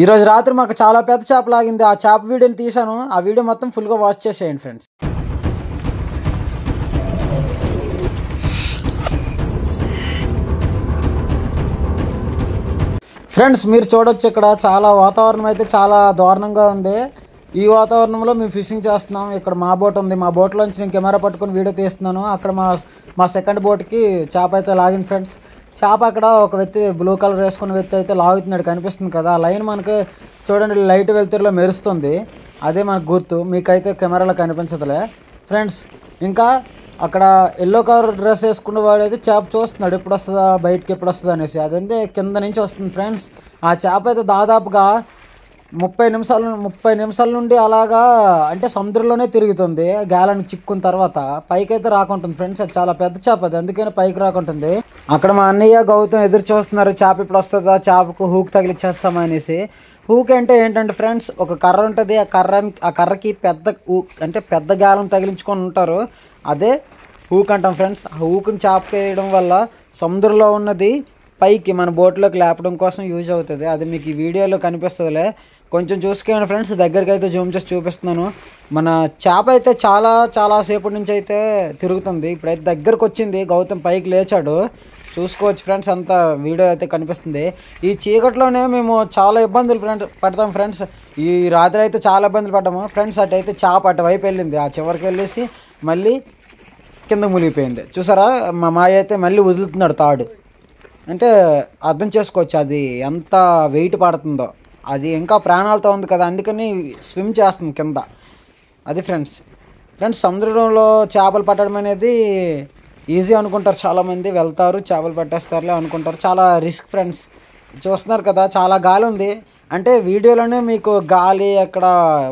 ఈరోజు రాత్రి మాకు చాలా పెద్ద చేప లాగింది. ఆ చేప వీడియోని తీశాను. ఆ వీడియో మొత్తం ఫుల్గా వాచ్ చేసేయండి ఫ్రెండ్స్. ఫ్రెండ్స్ మీరు చూడొచ్చు, ఇక్కడ చాలా వాతావరణం అయితే చాలా దారుణంగా ఉంది. ఈ వాతావరణంలో మేము ఫిషింగ్ చేస్తున్నాం. ఇక్కడ మా బోట్ ఉంది. మా బోట్లోంచి నేను కెమెరా పట్టుకుని వీడియో తీస్తున్నాను. అక్కడ మా సెకండ్ బోట్కి చేప అయితే లాగింది ఫ్రెండ్స్. చేప అక్కడ ఒక వ్యక్తి బ్లూ కలర్ వేసుకున్న వ్యక్తి అయితే లాగుతున్నాడు, కనిపిస్తుంది కదా. ఆ లైన్ మనకి చూడండి లైట్ వెలుతురులో మెరుస్తుంది. అదే మనకు గుర్తు, మీకైతే కెమెరాలో కనిపించదులే ఫ్రెండ్స్. ఇంకా అక్కడ ఎల్లో కలర్ డ్రెస్ వేసుకున్న వాడు అయితే చేప చూస్తున్నాడు, ఎప్పుడు వస్తుందా బయటకి, ఎప్పుడు వస్తుందా అనేసి. అదంతే కింద నుంచి వస్తుంది ఫ్రెండ్స్. ఆ చేప అయితే దాదాపుగా 30 నిమిషాల నుండి అలాగా అంటే సముద్రంలోనే తిరుగుతుంది. గాలానికి చిక్కున్న తర్వాత పైకి అయితే రాకుంటుంది ఫ్రెండ్స్. అది చాలా పెద్ద చేప, అది అందుకని పైకి రాకుంటుంది. అక్కడ మా అన్నయ్య గౌతమ్ ఎదురు చూస్తున్నారు, చేప ఇప్పుడు వస్తుందా, చేపకు హూక్ తగిలిచ్చేస్తామా అనేసి. హూక్ అంటే ఏంటంటే ఫ్రెండ్స్, ఒక కర్ర ఉంటుంది. ఆ కర్రకి పెద్ద హూక్ అంటే పెద్ద గాలం తగిలించుకొని ఉంటారు, అదే హూక్ అంటాం ఫ్రెండ్స్. ఆ హూక్ని చేపకి వేయడం వల్ల సముద్రంలో ఉన్నది పైకి మన బోట్లోకి లేపడం కోసం యూజ్ అవుతుంది. అది మీకు ఈ వీడియోలో కనిపిస్తుందిలే, కొంచెం చూసుకోండి ఫ్రెండ్స్. దగ్గరికి అయితే జూమ్ చేసి చూపిస్తున్నాను. మన చేప అయితే చాలా సేపటి నుంచి అయితే తిరుగుతుంది. ఇప్పుడైతే దగ్గరకు వచ్చింది, గౌతమ్ పైకి లేచాడు, చూసుకోవచ్చు ఫ్రెండ్స్. అంత వీడియో అయితే కనిపిస్తుంది. ఈ చీకట్లోనే మేము చాలా ఇబ్బందులు పడతాం ఫ్రెండ్స్. ఈ రాత్రి అయితే చాలా ఇబ్బందులు పడ్డాము ఫ్రెండ్స్. అటైతే చేప అటువైపు వెళ్ళింది, ఆ చివరికి వెళ్ళేసి మళ్ళీ కింద మునిగిపోయింది. చూసారా, మా మాయ అయితే మళ్ళీ వదులుతున్నాడు తాడు. అంటే అర్థం చేసుకోవచ్చు అది ఎంత వెయిట్ పడుతుందో. అది ఇంకా ప్రాణాలతో ఉంది కదా, అందుకని స్విమ్ చేస్తుంది కింద. అది ఫ్రెండ్స్. సముద్రంలో చేపలు పట్టడం అనేది ఈజీ అనుకుంటారు చాలామంది, వెళ్తారు చేపలు పట్టేస్తారులే అనుకుంటారు. చాలా రిస్క్ ఫ్రెండ్స్. చూస్తున్నారు కదా, చాలా గాలి ఉంది. అంటే వీడియోలోనే మీకు గాలి అక్కడ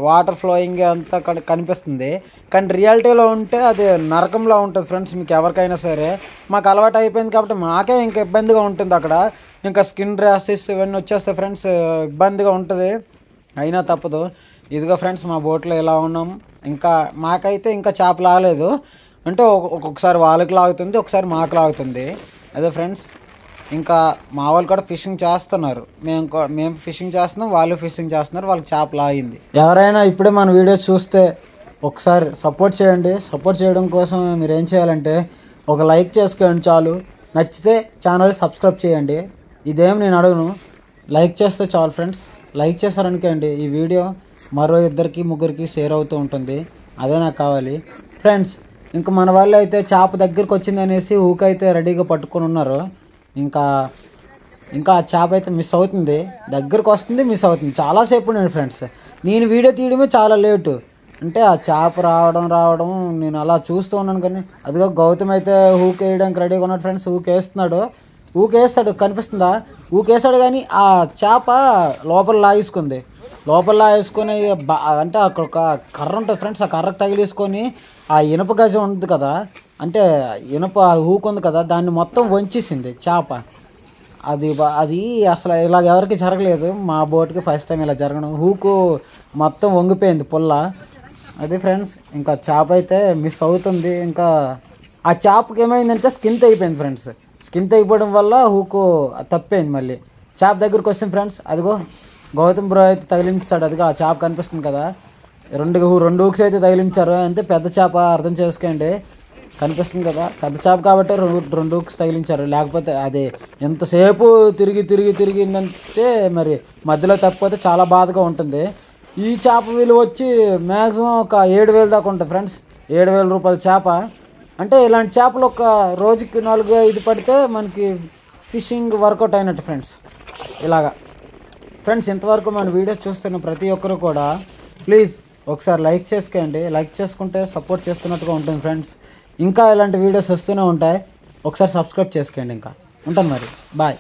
వాటర్ ఫ్లోయింగ్ అంతా కనిపిస్తుంది, కానీ రియాలిటీలో ఉంటే అది నరకంలో ఉంటుంది ఫ్రెండ్స్. మీకు ఎవరికైనా సరే, మాకు అలవాటు అయిపోయింది కాబట్టి మాకే ఇంకా ఇబ్బందిగా ఉంటుంది. అక్కడ ఇంకా స్కిన్ ర్యాషెస్ ఇవన్నీ వచ్చేస్తాయి ఫ్రెండ్స్, ఇబ్బందిగా ఉంటుంది. అయినా తప్పదు. ఇదిగో ఫ్రెండ్స్ మా బోట్లో ఇలా ఉన్నాం. ఇంకా మాకైతే ఇంకా చేప లాగలేదు. అంటే ఒక్కొక్కసారి వాళ్ళకి లాగుతుంది, ఒకసారి మాకు లాగుతుంది. అదే ఫ్రెండ్స్. ఇంకా మా వాళ్ళు కూడా ఫిషింగ్ చేస్తున్నారు, మేము ఫిషింగ్ చేస్తున్నాం, వాళ్ళు ఫిషింగ్ చేస్తున్నారు. వాళ్ళకి చేప లాగింది. ఎవరైనా ఇప్పుడే మన వీడియోస్ చూస్తే ఒకసారి సపోర్ట్ చేయండి. సపోర్ట్ చేయడం కోసం మీరు ఏం చేయాలంటే ఒక లైక్ చేసుకోండి చాలు. నచ్చితే ఛానల్ సబ్స్క్రైబ్ చేయండి. ఇదేం నేను అడగను, లైక్ చేస్తే చాలు ఫ్రెండ్స్. లైక్ చేస్తారనుకోండి ఈ వీడియో మరో 2-3 షేర్ అవుతూ ఉంటుంది. అదే నాకు కావాలి ఫ్రెండ్స్. ఇంకా మన వాళ్ళు అయితే చేప దగ్గరికి వచ్చింది అనేసి హూక్ అయితే రెడీగా పట్టుకొని ఉన్నారు. ఇంకా ఆ చేప అయితే మిస్ అవుతుంది, దగ్గరకు వస్తుంది, మిస్ అవుతుంది. చాలాసేపు నేను ఫ్రెండ్స్, నేను వీడియో తీయడమే చాలా లేటు. అంటే ఆ చేప రావడం నేను అలా చూస్తూ ఉన్నాను. కానీ అదిగో గౌతమ్ అయితే హూక్ వేయడానికి రెడీగా ఉన్నాడు ఫ్రెండ్స్. హూక్ వేస్తాడు, కనిపిస్తుందా? హూక్ వేస్తాడు కానీ ఆ చేప లోపల లాగేసుకొని అంటే అక్కడ ఒక కర్ర ఉంటుంది ఫ్రెండ్స్. ఆ కర్రకు తగిలేసుకొని ఆ ఇనుప గజం ఉంది కదా, అంటే ఇనుప హూక్ ఉంది కదా, దాన్ని మొత్తం వంచేసింది చేప. అది అసలు ఇలాగ ఎవరికి జరగలేదు. మా బోట్కి ఫస్ట్ టైం ఇలా జరగడం. హూకు మొత్తం వంగిపోయింది పుల్ల. అది ఫ్రెండ్స్. ఇంకా చేప అయితే మిస్ అవుతుంది. ఇంకా ఆ చేపకి ఏమైందంటే స్కిన్ తెగిపోయింది ఫ్రెండ్స్. స్కిన్ తెగిపోవడం వల్ల హూకు తప్పింది. మళ్ళీ చేప దగ్గరికి వస్తుంది ఫ్రెండ్స్. అదిగో గౌతమ్ బ్రో అయితే తగిలించాడు. అదిగో ఆ చేప కనిపిస్తుంది కదా, రెండు హూక్స్ అయితే తగిలించారు. అంతే పెద్ద చేప, అర్థం చేసుకోండి. కనిపిస్తుంది కదా, పెద్ద చేప కాబట్టి 2 హూక్స్ తగిలించారు. లేకపోతే అది ఎంతసేపు తిరిగిందంటే మరి మధ్యలో తప్పిపోతే చాలా బాధగా ఉంటుంది. ఈ చేప విలువ వచ్చి మ్యాక్సిమం ఒక 7,000 దాకా ఉంటుంది ఫ్రెండ్స్. 7,000 రూపాయల చేప. అంటే ఇలాంటి చేపలు ఒక రోజుకి 4-5 పడితే మనకి ఫిషింగ్ వర్కౌట్ అయినట్టు ఫ్రెండ్స్. ఇలాగా ఫ్రెండ్స్. ఇంతవరకు మన వీడియో చూస్తున్న ప్రతి ఒక్కరు కూడా ప్లీజ్ ఒకసారి లైక్ చేసుకోండి. లైక్ చేసుకుంటే సపోర్ట్ చేస్తున్నట్టుగా ఉంటుంది ఫ్రెండ్స్. ఇంకా ఇలాంటి వీడియోస్ వస్తూనే ఉంటాయి. ఒకసారి సబ్స్క్రైబ్ చేసుకోండి. ఇంకా ఉంటాను మరి, బాయ్.